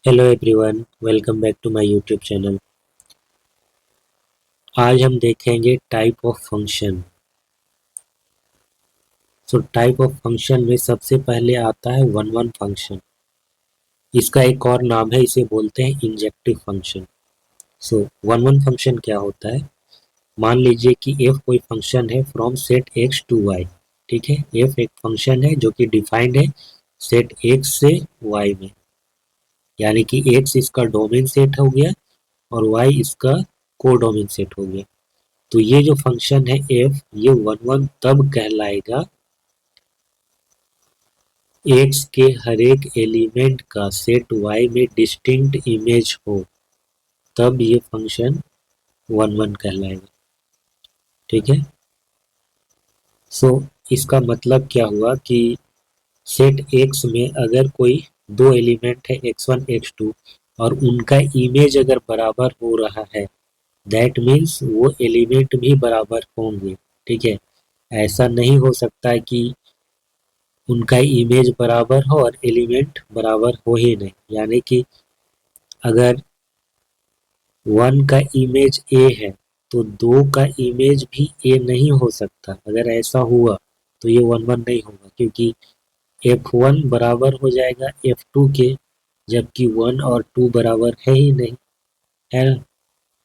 Hello everyone, welcome back to my YouTube channel. आज हम देखेंगे type of function. Type of function में सबसे पहले आता है वन वन फंक्शन। इसका एक और नाम है, इसे बोलते हैं injective function. One one function क्या होता है? मान लीजिए कि एफ कोई फंक्शन है from set x to y. ठीक है, एफ एक फंक्शन है जो कि डिफाइंड है सेट एक्स से वाई में, यानी कि एक्स इसका डोमेन सेट हो गया और वाई इसका कोडोमेन सेट हो गया। तो ये जो फंक्शन है एफ, ये वन वन तब कहलाएगा एक्स के हर एक एलिमेंट का सेट वाई में डिस्टिंक्ट इमेज हो, तब ये फंक्शन वन वन कहलाएगा। ठीक है। सो इसका मतलब क्या हुआ कि सेट एक्स में अगर कोई दो एलिमेंट है एक्स वन एक्स टू और उनका इमेज अगर बराबर हो रहा है, दैट मीन्स वो एलिमेंट भी बराबर होंगे। ठीक है। ऐसा नहीं हो सकता है कि उनका इमेज बराबर हो और एलिमेंट बराबर हो ही नहीं, यानी कि अगर वन का इमेज ए है तो दो का इमेज भी ए नहीं हो सकता। अगर ऐसा हुआ तो ये वन वन नहीं होगा, क्योंकि एफ वन बराबर हो जाएगा एफ टू के, जबकि वन और टू बराबर है ही नहीं, है ना।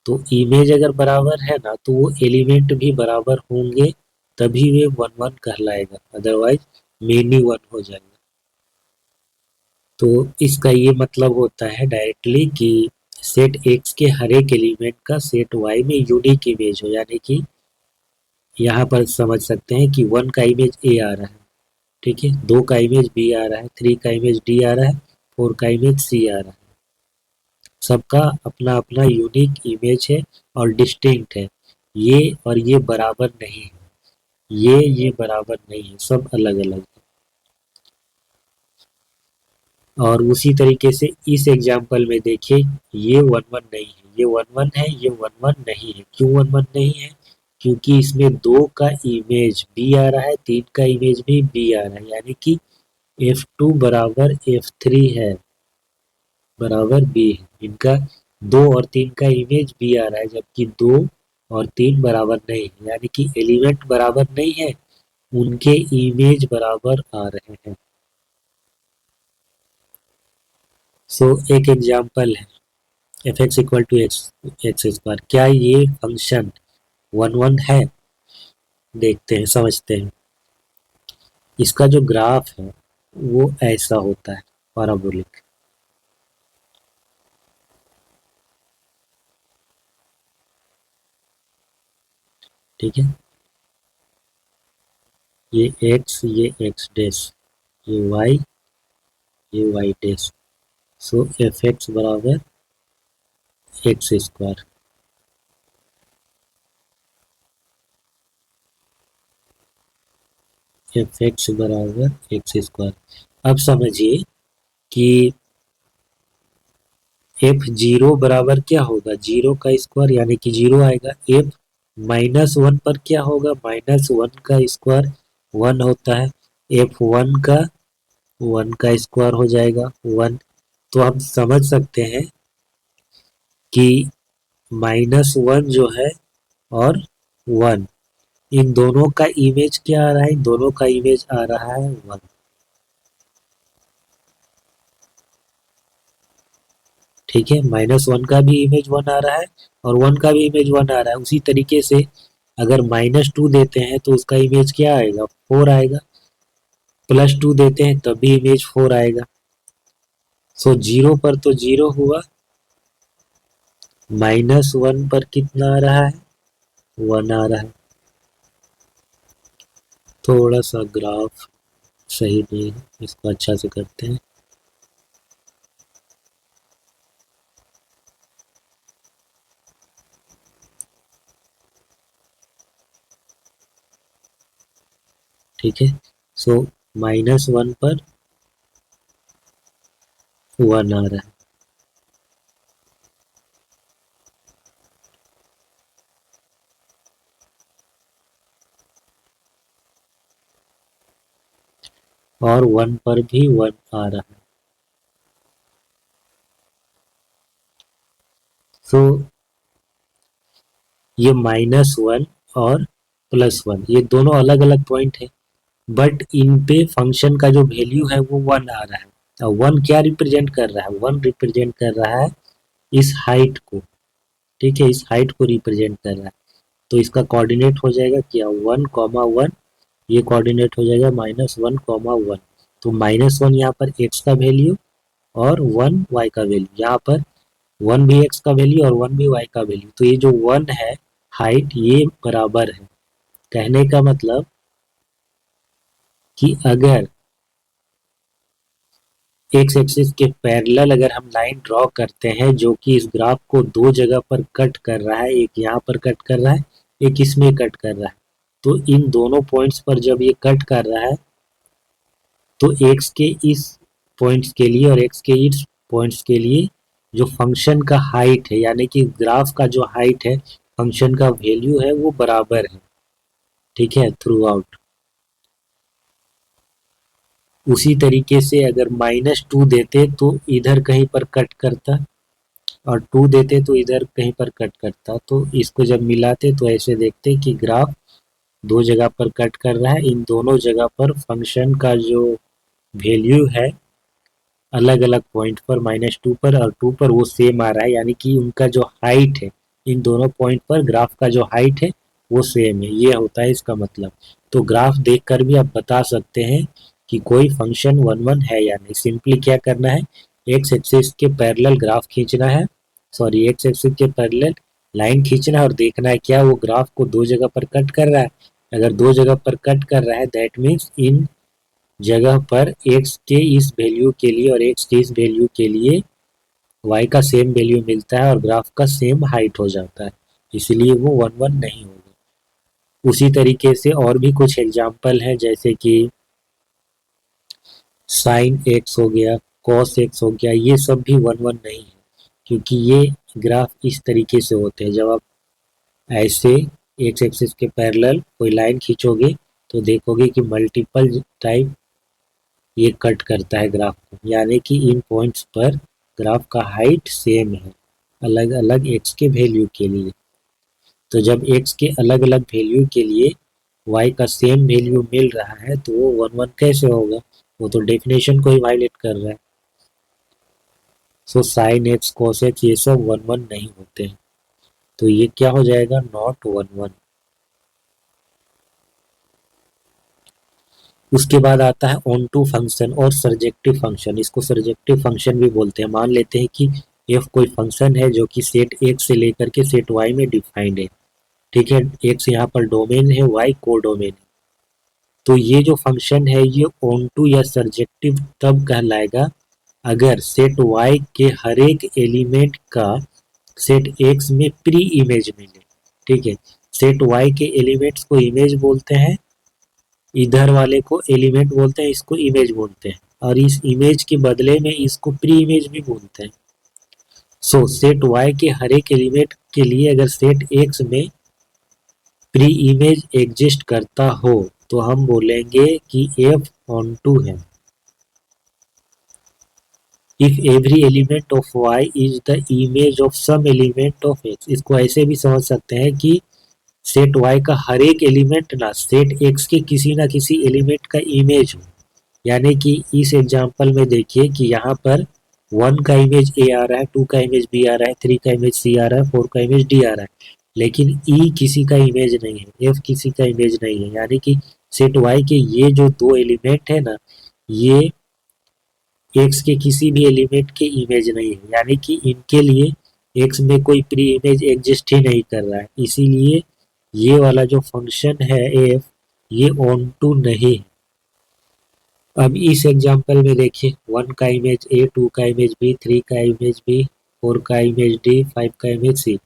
तो इमेज अगर बराबर है ना, तो वो एलिमेंट भी बराबर होंगे, तभी वे वन वन कहलाएगा, अदरवाइज मेनी वन हो जाएगा। तो इसका ये मतलब होता है डायरेक्टली कि सेट एक्स के हर एक एलिमेंट का सेट वाई में यूनिक इमेज हो, यानी कि यहाँ पर समझ सकते हैं कि वन का इमेज ए आ रहा है, ठीक है, दो का इमेज बी आ रहा है, थ्री का इमेज डी आ रहा है, फोर का इमेज सी आ रहा है। सबका अपना अपना यूनिक इमेज है और डिस्टिंक्ट है। ये और ये बराबर नहीं है, ये बराबर नहीं है, सब अलग अलग है। और उसी तरीके से इस एग्जाम्पल में देखिए, ये वन वन नहीं है, ये वन वन है, ये वन वन नहीं है। क्यों वन वन नहीं है? क्योंकि इसमें दो का इमेज बी आ रहा है, तीन का इमेज भी बी आ रहा है, यानी कि एफ टू बराबर एफ थ्री है, बराबर बी है। इनका दो और तीन का इमेज बी आ रहा है, जबकि दो और तीन बराबर नहीं है, यानी कि एलिमेंट बराबर नहीं है, उनके इमेज बराबर आ रहे हैं। एक एग्जाम्पल है f x equal to x x square. क्या ये फंक्शन वन वन है? देखते हैं, समझते हैं। इसका जो ग्राफ है वो ऐसा होता है, पैराबोलिक। ठीक है, ये एक्स डैश, ये वाई, ये वाई डैश। एफ एक्स बराबर एक्स स्क्वायर। एफ एक्स बराबर एक्स स्क्वायर। अब समझिए कि एफ जीरो बराबर क्या होगा, जीरो का स्क्वायर, यानी कि जीरो आएगा। एफ माइनस वन पर क्या होगा, माइनस वन का स्क्वायर वन होता है। एफ वन का स्क्वायर हो जाएगा वन। तो हम समझ सकते हैं कि माइनस वन जो है और वन, इन दोनों का इमेज क्या आ रहा है, इन दोनों का इमेज आ रहा है वन। ठीक है, माइनस वन का भी इमेज वन आ रहा है और वन का भी इमेज वन आ रहा है। उसी तरीके से अगर माइनस टू देते हैं तो उसका इमेज क्या आएगा, फोर आएगा। प्लस टू देते हैं तब भी इमेज फोर आएगा। जीरो पर तो जीरो हुआ, माइनस वन पर कितना आ रहा है, वन आ रहा है। थोड़ा सा ग्राफ सही नहीं है, इसको अच्छा से करते हैं। ठीक है, सो माइनस वन पर वन आ रहा है, और वन पर भी वन आ रहा है। तो ये -1 और +1 ये दोनों अलग अलग पॉइंट है, बट इन पे फंक्शन का जो वैल्यू है वो 1 आ रहा है। और 1 क्या रिप्रेजेंट कर रहा है? 1 रिप्रेजेंट कर रहा है इस हाइट को, ठीक है, इस हाइट को रिप्रेजेंट कर रहा है। तो इसका कोऑर्डिनेट हो जाएगा क्या? 1, 1, ये कोऑर्डिनेट हो जाएगा -1, 1। तो -1 यहाँ पर x का वैल्यू और 1 y का वैल्यू, यहाँ पर 1 भी x का वैल्यू और 1 भी y का वैल्यू। तो ये जो 1 है हाइट, ये बराबर है। कहने का मतलब कि अगर एक्स एक्सिस के पैरेलल अगर हम लाइन ड्रॉ करते हैं जो कि इस ग्राफ को दो जगह पर कट कर रहा है, एक यहाँ पर कट कर रहा है, एक इसमें कट कर रहा है, तो इन दोनों पॉइंट्स पर जब ये कट कर रहा है तो एक्स के इस पॉइंट्स के लिए और एक्स के इस पॉइंट्स के लिए जो फंक्शन का हाइट है, यानी कि ग्राफ का जो हाइट है, फंक्शन का वैल्यू है, वो बराबर है, ठीक है, थ्रू आउट। उसी तरीके से अगर -2 देते तो इधर कहीं पर कट करता, और 2 देते तो इधर कहीं पर कट करता। तो इसको जब मिलाते तो ऐसे देखते कि ग्राफ दो जगह पर कट कर रहा है, इन दोनों जगह पर फंक्शन का जो वैल्यू है अलग अलग पॉइंट पर, -2 पर और 2 पर, वो सेम आ रहा है, यानी कि उनका जो हाइट है इन दोनों पॉइंट पर, ग्राफ का जो हाइट है वो सेम है। ये होता है इसका मतलब। तो ग्राफ देखकर भी आप बता सकते हैं कि कोई फंक्शन 1 1 है या नहीं। सिंपली क्या करना है, एक्स एक्सिस के पैरेलल ग्राफ खींचना है, सॉरी एक्स एक्सिस के पैरेलल लाइन खींचना है और देखना है क्या वो ग्राफ को दो जगह पर कट कर रहा है। अगर दो जगह पर कट कर रहा है, दैट मीन्स इन जगह पर x के इस वैल्यू के लिए और x के इस वैल्यू के लिए y का सेम वैल्यू मिलता है और ग्राफ का सेम हाइट हो जाता है, इसलिए वो 1 1 नहीं होगा। उसी तरीके से और भी कुछ एग्जाम्पल हैं, जैसे कि साइन x हो गया, कॉस x हो गया, ये सब भी 1 1 नहीं है, क्योंकि ये ग्राफ इस तरीके से होते हैं। जब आप ऐसे एक्स एक्सिस के पैरेलल कोई लाइन खींचोगे तो देखोगे कि मल्टीपल टाइम ये कट करता है ग्राफ को, यानी कि इन पॉइंट्स पर ग्राफ का हाइट सेम है अलग अलग एक्स के वैल्यू के लिए। तो जब एक्स के अलग अलग वैल्यू के लिए वाई का सेम वैल्यू मिल रहा है तो वो 1 1 कैसे होगा? वो तो डेफिनेशन को ही वायलेट कर रहा है। So sine x cos x ये सब 1 1 नहीं होते हैं, तो ये क्या हो जाएगा? नॉट 1 1। उसके बाद आता है ऑन टू फंक्शन और सर्जेक्टिव फंक्शन। इसको सर्जेक्टिव फंक्शन भी बोलते हैं। मान लेते हैं कि f कोई फंक्शन है जो कि सेट x से लेकर के सेट y में डिफाइंड है, ठीक है, x यहाँ पर डोमेन है, y को डोमेन है। तो ये जो फंक्शन है ये ऑन टू या सर्जेक्टिव तब कहलाएगा अगर सेट y के हर एक एलिमेंट का सेट x में प्री इमेज मिले, ठीक है। सेट y के एलिमेंट्स को इमेज बोलते हैं, इधर वाले को एलिमेंट बोलते हैं, इसको इमेज बोलते हैं, और इस इमेज के बदले में इसको प्री इमेज भी बोलते हैं। सो सेट y के हर एक एलिमेंट के लिए अगर सेट x में प्री इमेज एग्जिस्ट करता हो तो हम बोलेंगे कि f ऑन टू है। If every element of y is the image of some element of x, इसको ऐसे भी समझ सकते हैं कि सेट y का हर एक एलिमेंट ना सेट x के किसी ना किसी एलिमेंट का इमेज हो। यानी कि इस एग्जांपल में देखिए कि यहाँ पर 1 का इमेज a आ रहा है, 2 का इमेज b आ रहा है, 3 का इमेज c आ रहा है, 4 का इमेज d आ रहा है, लेकिन e किसी का इमेज नहीं है, f किसी का इमेज नहीं है। यानी कि सेट y के ये जो दो एलिमेंट है ना, ये x के किसी भी एलिमेंट के इमेज नहीं है, यानी कि इनके लिए x में कोई प्री इमेज एग्जिस्ट ही नहीं कर रहा है, इसीलिए ये वाला जो फंक्शन है f, ये ऑन टू नहीं है। अब इस एग्जांपल में देखिए 1 का इमेज a, 2 का इमेज b, 3 का इमेज b, 4 का इमेज d, 5 का इमेज c।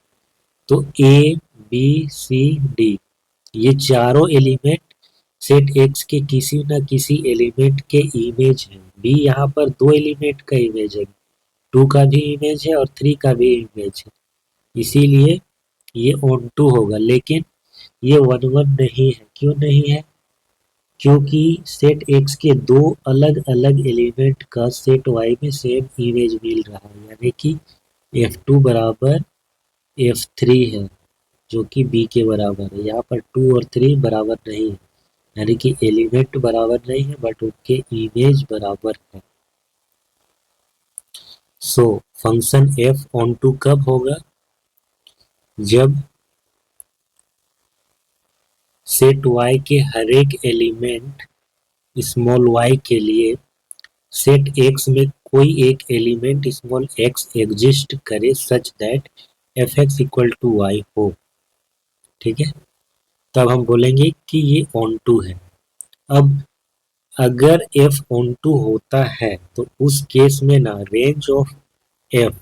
तो a, b, c, d ये चारों एलिमेंट सेट x के किसी न किसी एलिमेंट के इमेज है। b यहाँ पर दो एलिमेंट का इमेज है, 2 का भी इमेज है और 3 का भी इमेज है, इसीलिए ये ऑन टू होगा। लेकिन ये 1 1 नहीं है। क्यों नहीं है? क्योंकि सेट x के दो अलग अलग एलिमेंट का सेट y में सेम इमेज मिल रहा है, यानी कि f2 बराबर F3 है जो कि B के बराबर है। यहाँ पर 2 और 3 बराबर नहीं है, यानी कि एलिमेंट बराबर नहीं है बट उनके इमेज बराबर है। So function f onto कब होगा? जब सेट y के हर एक एलिमेंट स्मॉल y के लिए सेट x में कोई एक एलिमेंट स्मॉल x एग्जिस्ट करे such that f x equal to y हो। ठीक है, तब हम बोलेंगे कि ये ऑन टू है। अब अगर f ऑन टू होता है तो उस केस में ना रेंज ऑफ f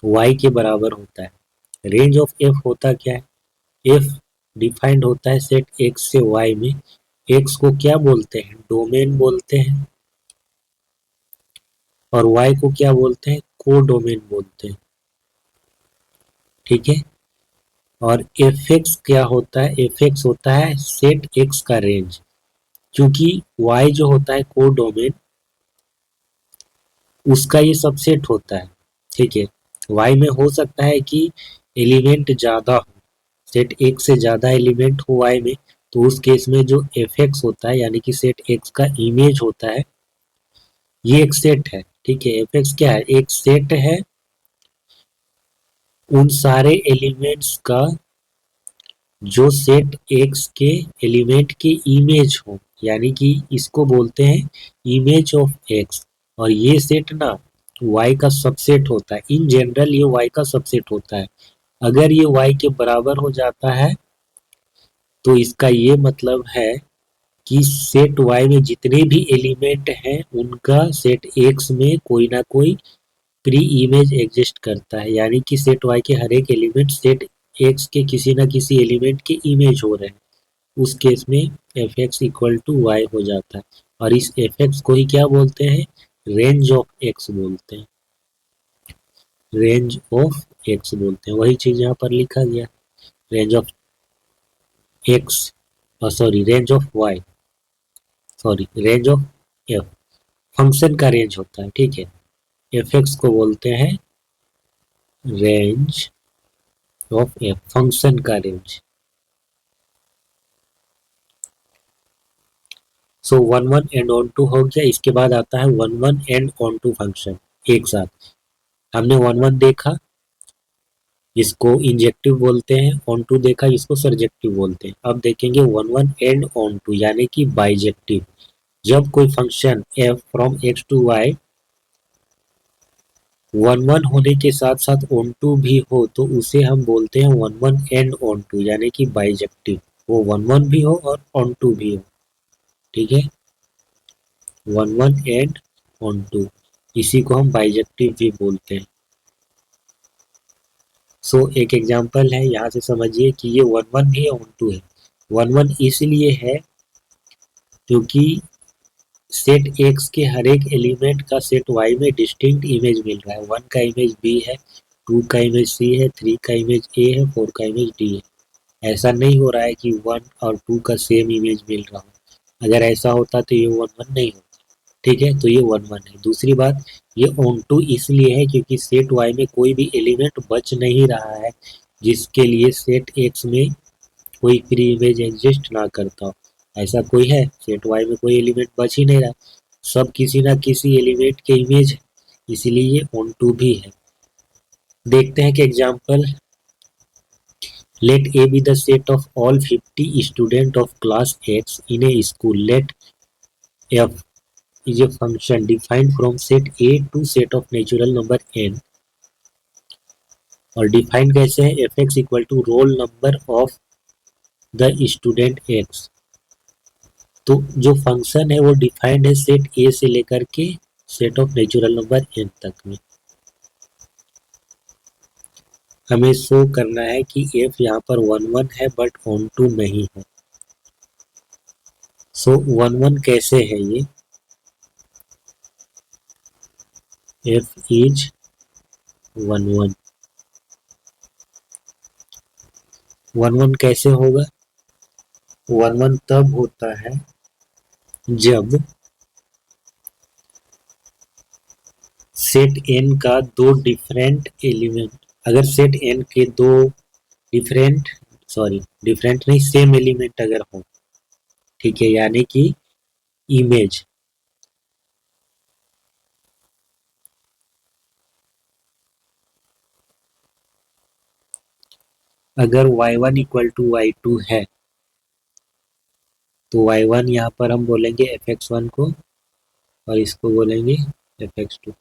y के बराबर होता है। रेंज ऑफ f होता क्या है? f डिफाइंड होता है सेट x से y में। x को क्या बोलते हैं? डोमेन बोलते हैं। और y को क्या बोलते हैं? को डोमेन बोलते हैं। ठीक है, और एफ एक्स क्या होता है? एफ एक्स होता है सेट एक्स का रेंज। क्योंकि y जो होता है को डोमेन, उसका ये सबसेट होता है। ठीक है, y में हो सकता है कि एलिमेंट ज़्यादा हो, सेट एक से ज़्यादा एलिमेंट हो y में, तो उस केस में जो एफ एक्स होता है यानी कि सेट एक्स का इमेज होता है, ये एक सेट है। ठीक है, एफ एक्स क्या है? एक सेट है उन सारे एलिमेंट्स का जो सेट एक्स के एलिमेंट के इमेज हो, यानी कि इसको बोलते हैं इमेज ऑफ एक्स। और ये सेट ना y का सबसेट होता है। इन जनरल ये y का सबसेट होता है। अगर ये y के बराबर हो जाता है तो इसका ये मतलब है कि सेट y में जितने भी एलिमेंट हैं उनका सेट x में कोई ना कोई प्री इमेज एग्जिस्ट करता है, यानी कि सेट y के हर एक एलिमेंट सेट x के किसी ना किसी एलिमेंट के इमेज हो रहे हैं। उस केस में f x equal to y हो जाता है। और इस एफ एक्स को ही क्या बोलते हैं? रेंज ऑफ एक्स बोलते हैं। रेंज ऑफ एक्स बोलते हैं, वही चीज यहाँ पर लिखा गया। Range of x, sorry range of y, sorry range of f function का रेंज होता है। ठीक है, एफ एक्स को बोलते हैं रेंज ऑफ एफ, फंक्शन का range. So one one and onto हो गया। इसके बाद आता है one one and onto function एक साथ। हमने वन वन देखा, इसको इंजेक्टिव बोलते हैं। ऑन टू देखा, इसको सरजेक्टिव बोलते हैं। अब देखेंगे one one and onto यानी कि बाइजेक्टिव। जब कोई function f from x to y one one होने के साथ साथ ऑन टू भी हो तो उसे हम बोलते हैं one one and onto, यानी कि बाइजेक्टिव। वो वन वन भी हो और ऑन टू भी हो। ठीक है, one one and onto, इसी को हम बाइजेक्टिव भी बोलते हैं। सो एक एग्जांपल है, यहाँ से समझिए कि ये वन वन भी ऑन टू है। वन वन इसलिए है क्योंकि सेट एक्स के हर एक एलिमेंट का सेट वाई में डिस्टिंक्ट इमेज मिल रहा है। वन का इमेज बी है, टू का इमेज सी है, थ्री का इमेज ए है, फोर का इमेज डी है। ऐसा नहीं हो रहा है कि वन और टू का सेम इमेज मिल रहा हो। अगर ऐसा होता तो ये वन वन नहीं होता। ठीक है, तो ये वन वन है। दूसरी बात, ये ऑन टू इसलिए है क्योंकि सेट वाई में कोई भी एलिमेंट बच नहीं रहा है जिसके लिए सेट एक्स में कोई फ्री इमेज एग्जिस्ट ना करता हो। ऐसा कोई है? सेट वाई में कोई एलिमेंट बच ही नहीं रहा, सब किसी ना किसी एलिमेंट के इमेज है, इसीलिए ये ऑन टू भी है। देखते हैं कि example, let A be the set of all 50 student of class X in a school. Let f is a function defined from set A to set of natural number n। और defined कैसे है? F x equal to roll number of the student x. तो जो function है वो defined है set ए से लेकर के set of natural number n तक में। हमें शो करना है कि एफ यहाँ पर वन वन है बट ऑन टू नहीं है। सो वन वन कैसे है? ये F is one one. One one कैसे होगा? वन वन तब होता है जब सेट एन का दो डिफरेंट एलिमेंट अगर सेट एन के दो डिफरेंट डिफरेंट नहीं सेम एलिमेंट अगर हो, ठीक है, यानी कि इमेज, अगर y1 इक्वल टू y2 है तो y1 यहाँ पर हम बोलेंगे fx1 को और इसको बोलेंगे fx2।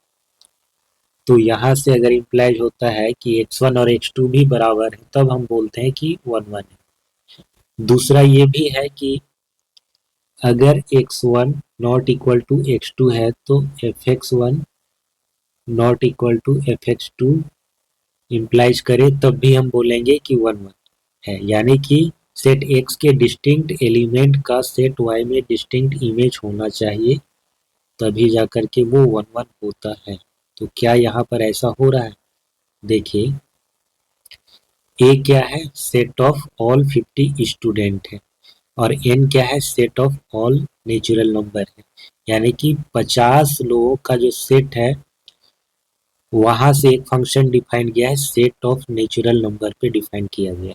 तो यहाँ से अगर इम्प्लाइज होता है कि x1 और x2 भी बराबर है तब हम बोलते हैं कि 1 1 है। दूसरा ये भी है कि अगर x1 not equal to x2 है तो fx1 not equal to fx2 implies करे तब भी हम बोलेंगे कि 1 1 है, यानी कि सेट x के डिस्टिंक्ट एलिमेंट का सेट y में डिस्टिंक्ट इमेज होना चाहिए, तभी जाकर के वो 1 1 होता है। तो क्या यहाँ पर ऐसा हो रहा है? देखिए, ए क्या है? सेट ऑफ ऑल 50 स्टूडेंट है और एन क्या है? Set of all natural number है, यानी कि 50 लोगों का जो सेट है वहां से एक फंक्शन डिफाइन किया है, सेट ऑफ नेचुरल नंबर पे डिफाइन किया गया।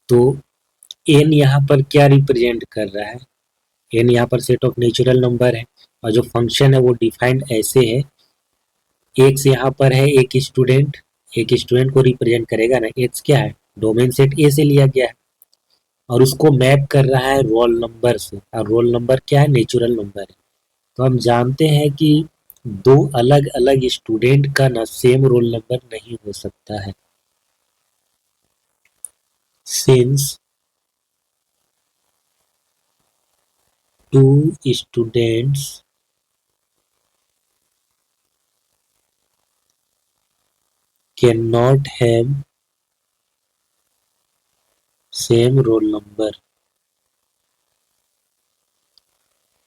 तो एन यहाँ पर क्या रिप्रेजेंट कर रहा है? एन यहाँ पर सेट ऑफ नेचुरल नंबर है और जो फंक्शन है वो डिफाइंड ऐसे है, एक्स यहाँ पर है एक स्टूडेंट को रिप्रेजेंट करेगा ना, एक्स क्या है? डोमेन सेट ए से लिया गया है और उसको मैप कर रहा है रोल नंबर से, और रोल नंबर क्या है? नेचुरल नंबर है। तो हम जानते हैं कि दो अलग अलग स्टूडेंट का ना सेम रोल नंबर नहीं हो सकता है, since two students cannot have same roll number,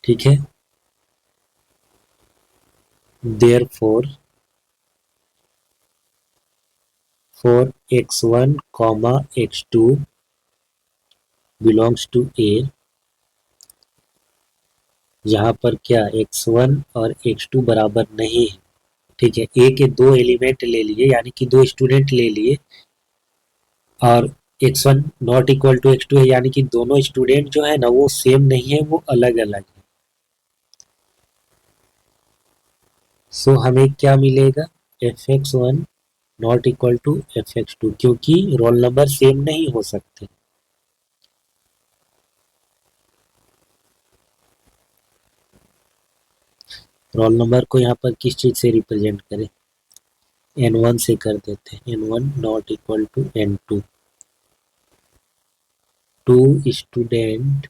ठीक है। therefore for x1 x2 belongs to a, यहाँ पर क्या x1 और x2 बराबर नहीं है, ठीक है। ए के दो एलिमेंट ले लिए यानी कि दो स्टूडेंट ले लिए और x1 not equal to x2 है, यानी कि दोनों स्टूडेंट जो है ना वो सेम नहीं है, वो अलग अलग है। सो हमें क्या मिलेगा? fx1 not equal to fx2, क्योंकि रोल नंबर सेम नहीं हो सकते। रोल नंबर को यहाँ पर किस चीज से रिप्रेजेंट करें? n1 से कर देते हैं, n1 not equal to n2। Two student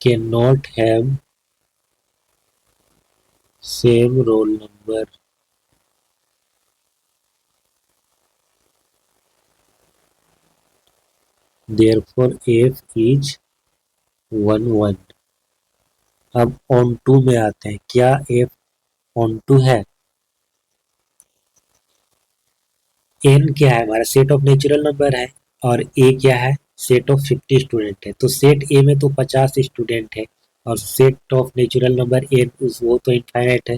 can not have same roll number, therefore f is 1 1। अब ऑन टू में आते हैं, क्या f ऑन टू है? n क्या है? हमारा सेट ऑफ नेचुरल नंबर है और a क्या है? सेट ऑफ 50 स्टूडेंट है। तो सेट a में तो 50 स्टूडेंट है और set of natural number n वो तो इनफाइनाइट है।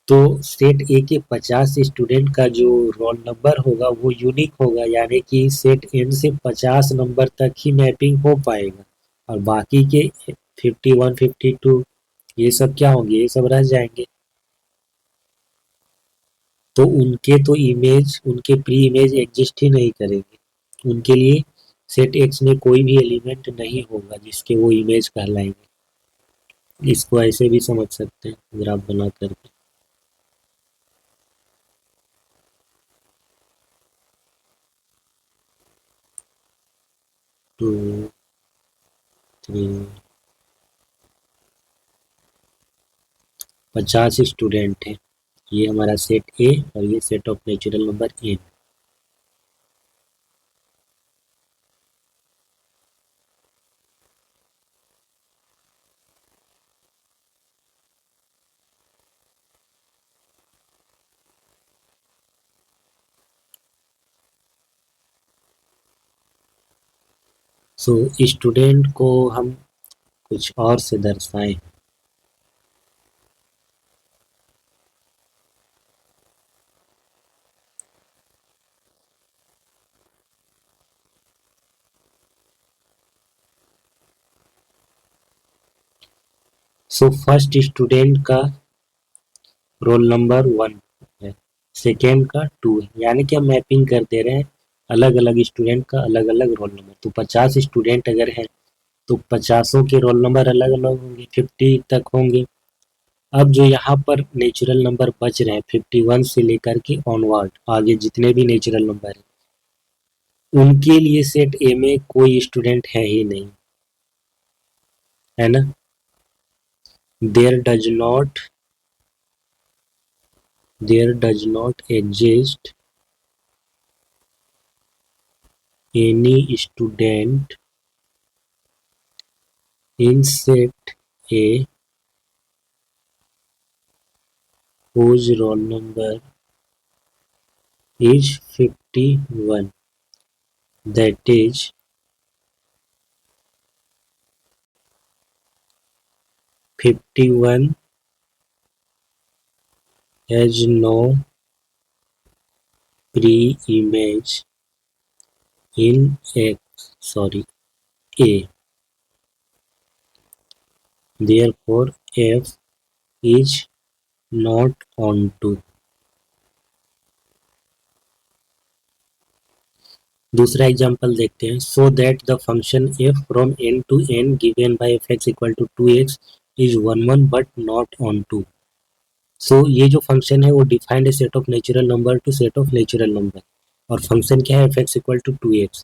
तो सेट ए के 50 स्टूडेंट का जो रोल नंबर होगा वो यूनिक होगा, यानी कि सेट एन से 50 नंबर तक ही मैपिंग हो पाएगा और बाकी के 51 52 ये सब क्या होंगे? ये सब रह जाएंगे। तो उनके प्री इमेज एग्जिस्ट ही नहीं करेंगे, उनके लिए सेट एक्स में कोई भी एलिमेंट नहीं होगा जिसके वो इमेज कहलाएंगे। इसको ऐसे भी समझ सकते हैं ग्राफ बना करके। 2 3 50 स्टूडेंट हैं, ये हमारा सेट ए और ये set of natural number n. So student को हम कुछ और से दर्शाएं, सो फर्स्ट स्टूडेंट का रोल नंबर 1 है, सेकेंड का 2 है, यानी कि हम मैपिंग कर दे रहे हैं अलग अलग स्टूडेंट का अलग अलग रोल नंबर। तो 50 स्टूडेंट अगर हैं तो 50 के रोल नंबर अलग अलग होंगे, 50 तक होंगे। अब जो यहाँ पर नेचुरल नंबर बच रहे हैं 51 से लेकर के ऑनवर्ड आगे जितने भी नेचुरल नंबर हैं उनके लिए सेट ए में कोई स्टूडेंट है ही नहीं, है ना। There does not exist any student in set A whose roll number is 51, that is 51 has no pre-image in A. Therefore, F is not onto। दूसरा एग्जांपल देखते हैं। So that the function f from n to n given by fx equal to 2x is 1 but not onto. So ये जो function है वो defined a set of natural number to set of natural number, और function क्या है fx equal to 2x।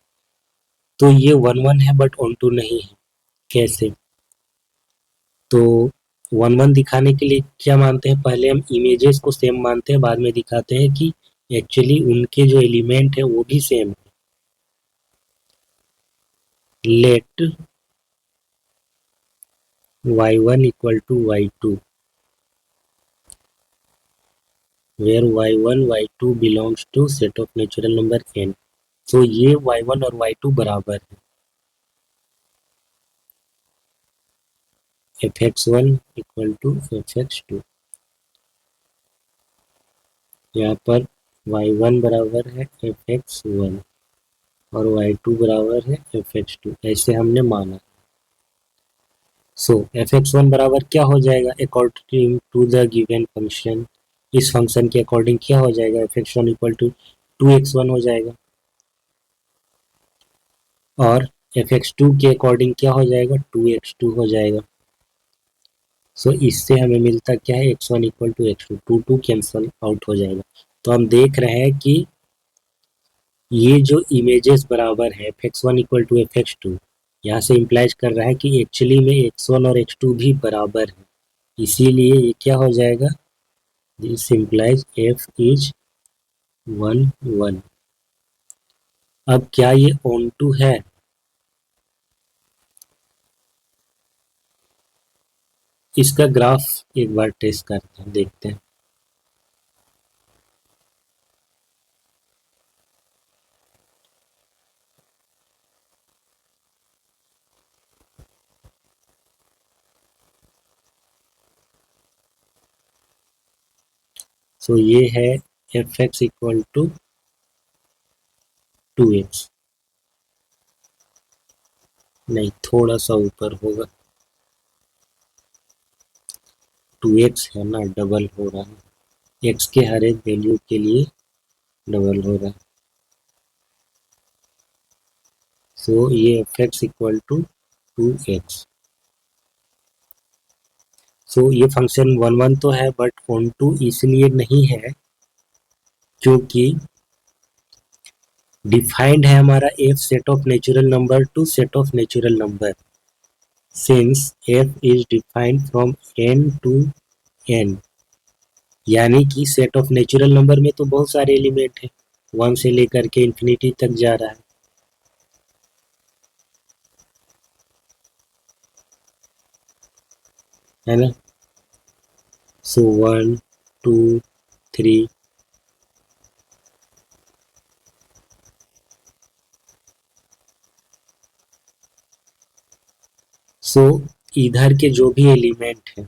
तो ये 1 है बट ऑन टू नहीं है, कैसे? तो 1 दिखाने के लिए क्या मानते हैं, पहले हम इमेजेस को सेम मानते हैं, बाद में दिखाते हैं कि एक्चुअली उनके जो एलिमेंट है वो भी सेम है। Let y1 equal to y2 where y1 y2 belongs to set of natural number n। तो ये y1 और y2 बराबर है, fx1 इक्वल टू fx2। यहाँ पर y1 बराबर है fx1 और y2 बराबर है fx2, ऐसे हमने माना। सो fx1 बराबर क्या हो जाएगा according to the given function, इस फंक्शन के अकॉर्डिंग क्या हो जाएगा fx1 इक्वल टू 2x1 हो जाएगा, और fx2 के अकॉर्डिंग क्या हो जाएगा 2x2 हो जाएगा। सो इससे हमें मिलता क्या है x1 equal to x2, 2 cancel out हो जाएगा। तो हम देख रहे हैं कि ये जो इमेजेस बराबर है fx1 इक्वल टू fx2, यहाँ से इम्प्लाइज कर रहा है कि एक्चुअली में x1 और x2 भी बराबर है, इसीलिए ये क्या हो जाएगा, दिस इम्प्लाइज f इज 1 1। अब क्या ये ऑन टू है? इसका ग्राफ एक बार टेस्ट करते हैं, देखते हैं। सो ये है fx इक्वल टू 2x, नहीं थोड़ा सा ऊपर होगा, 2x है ना, डबल हो रहा है, x के हर एक वैल्यू के लिए डबल हो रहा है। सो ये fx इक्वल टू 2x। सो ये फंक्शन 1 तो है बट ऑन टू इसलिए नहीं है क्योंकि डिफाइंड है हमारा f set of natural number to set of natural number, since f is defined from n to n, यानी कि सेट ऑफ नेचुरल नंबर में तो बहुत सारे एलिमेंट हैं, 1 से लेकर के इन्फिनिटी तक जा रहा है ना। सो 1 2 3, सो इधर के जो भी एलिमेंट है,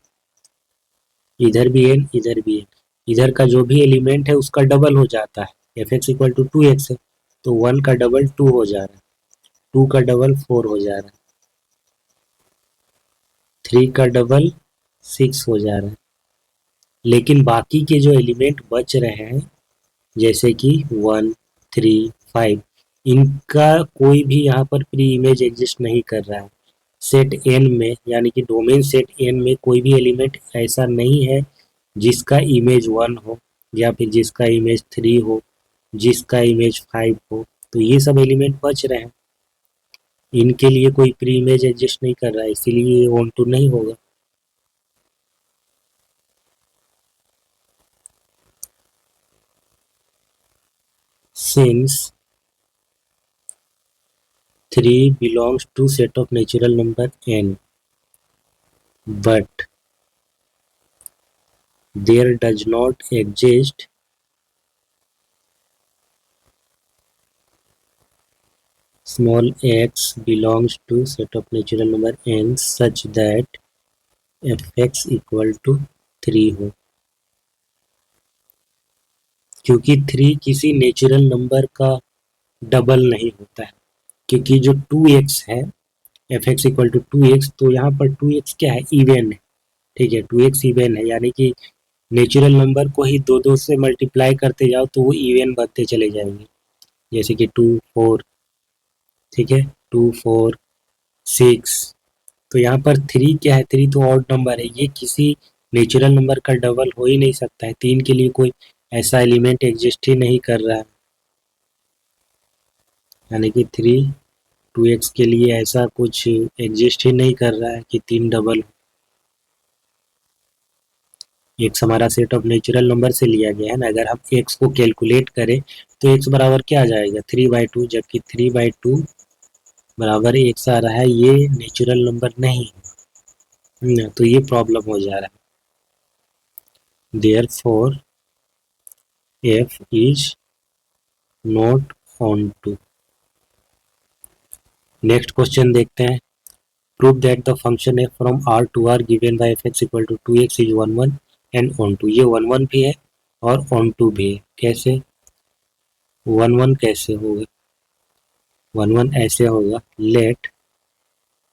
इधर भी n इधर भी n, इधर का जो भी एलिमेंट है उसका डबल हो जाता है, fx इक्वल टू 2x है तो 1 का डबल 2 हो जा रहा है, 2 का डबल 4 हो जा रहा है, 3 का डबल 6 हो जा रहा है, लेकिन बाकी के जो एलिमेंट बच रहे हैं जैसे कि 1, 3, 5, इनका कोई भी यहाँ पर प्री इमेज एग्जिस्ट नहीं कर रहा है। सेट एन में यानी कि डोमेन सेट एन में कोई भी एलिमेंट ऐसा नहीं है जिसका इमेज 1 हो या फिर जिसका इमेज 3 हो, जिसका इमेज 5 हो। तो ये सब एलिमेंट बच रहे हैं, इनके लिए कोई प्री इमेज एग्जिस्ट नहीं कर रहा है, इसीलिए ये ऑन टू नहीं होगा। Since 3 belongs to set of natural number n, but there does not exist small x belongs to set of natural number n such that fx equal to 3 हो, क्योंकि 3 किसी नेचुरल नंबर का double नहीं होता है, क्योंकि जो 2x है f x equal to 2x, तो यहाँ पर 2x क्या है, इवन है। ठीक है, 2x इवन है, यानी कि नेचुरल नंबर को ही दो दो से मल्टीप्लाई करते जाओ तो वो इवन बढ़ते चले जाएंगे, जैसे कि 2, 4, ठीक है, 2, 4, 6। तो यहाँ पर 3 क्या है, 3 तो ऑड नंबर है, ये किसी नेचुरल नंबर का डबल हो ही नहीं सकता है, 3 के लिए कोई ऐसा एलिमेंट एग्जिस्ट ही नहीं कर रहा है, यानी कि 3 2x के लिए ऐसा कुछ एग्जिस्ट ही नहीं कर रहा है कि 3 डबल। एक्स हमारा सेट ऑफ नेचुरल नंबर से लिया गया है ना, अगर हम एक्स को कैलकुलेट करें तो एक्स बराबर क्या आ जाएगा, 3/2, जबकि 3/2 बराबर एक्स आ रहा है, ये नेचुरल नंबर नहीं है ना, तो ये प्रॉब्लम हो जा रहा है। Therefore f is not onto. Next question देखते हैं। Prove that the function f from R to R given by f x equal to 2x is 1, 1 and onto. ये 1, 1 भी है और ऑन टू भी है। कैसे 1, 1 कैसे होगा, 1, 1 ऐसे होगा, let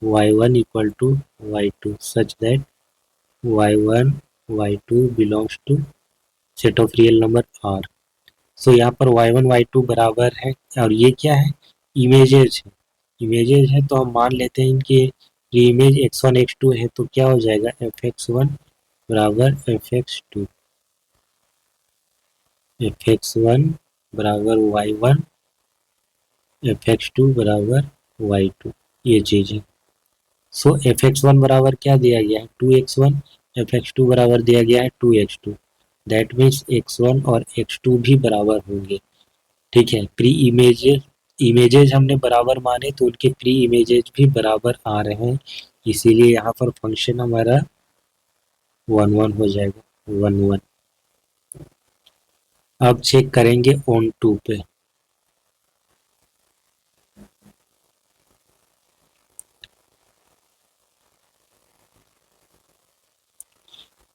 y1 equal to y2 such that y1 y2 belongs to set of real number r। So यहाँ पर y1 y2 बराबर है, और ये क्या है, इमेजेज है। इमेजेज है तो हम मान लेते हैं इनके ये इमेज x1 x2 है, तो क्या हो जाएगा, fx1 बराबर fx2, fx1 बराबर y1, fx2 बराबर y2, ये चीज़ है। सो fx1 बराबर क्या दिया गया है, 2x1, fx2 बराबर दिया गया है 2x2। दैट मीन्स x1 और x2 भी बराबर होंगे। ठीक है, प्री इमेजेस इमेजेस हमने बराबर माने तो उनके प्री इमेजेस भी बराबर आ रहे हैं, इसीलिए यहाँ पर फंक्शन हमारा 1, 1 हो जाएगा, 1, 1। अब चेक करेंगे ऑन टू पे।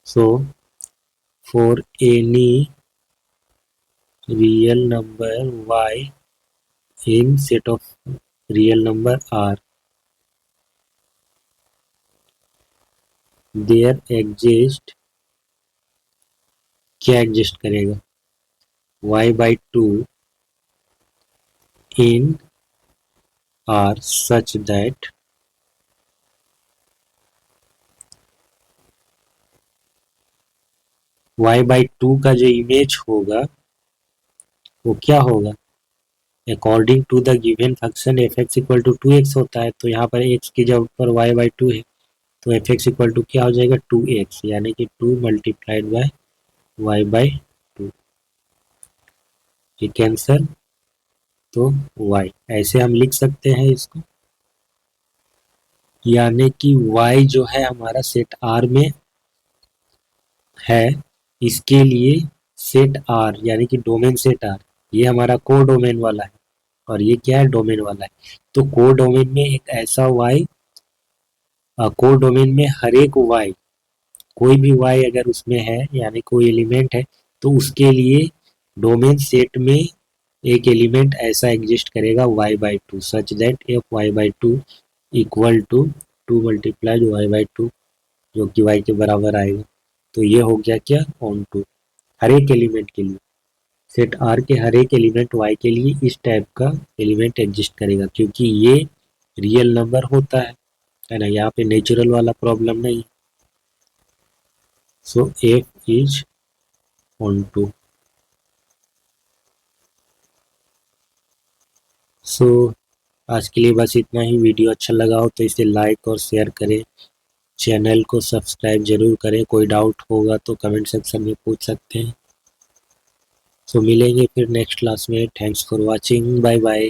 So for any real number y in set of real number r, there exist, क्या एग्जिस्ट करेगा, y/2 in r such that y/2 का जो इमेज होगा वो क्या होगा, according to the given function f x equal to 2x होता है, तो यहाँ पर x की जगह पर y/2 है, तो एफ एक्स इक्वल टू क्या हो जाएगा, 2x, यानी कि 2 मल्टीप्लाइड बाय y/2, ये कैंसर, तो y ऐसे हम लिख सकते हैं इसको, यानी कि y जो है हमारा सेट R में है, इसके लिए सेट R यानी कि डोमेन सेट R, ये हमारा को डोमेन वाला है और ये क्या है, डोमेन वाला है। तो को डोमेन में एक ऐसा y, को डोमेन में हर एक y, कोई भी y अगर उसमें है यानी कोई एलिमेंट है, तो उसके लिए डोमेन सेट में एक एलिमेंट ऐसा एग्जिस्ट करेगा y/2 such that f y/2 equal to 2 multiplied y/2 जो कि y के बराबर आएगा। तो ये हो गया क्या, ऑन टू, हर एक एलिमेंट के लिए। सेट आर के हर एक एलिमेंट y के लिए इस टाइप का एलिमेंट एग्जिस्ट करेगा, क्योंकि ये रियल नंबर होता है ना, यहाँ पे नेचुरल वाला प्रॉब्लम नहीं। सो एफ इज ऑन टू। सो आज के लिए बस इतना ही। वीडियो अच्छा लगा हो तो इसे लाइक और शेयर करें, चैनल को सब्सक्राइब जरूर करें। कोई डाउट होगा तो कमेंट सेक्शन में पूछ सकते हैं। सो मिलेंगे फिर नेक्स्ट क्लास में। Thanks for watching, bye bye.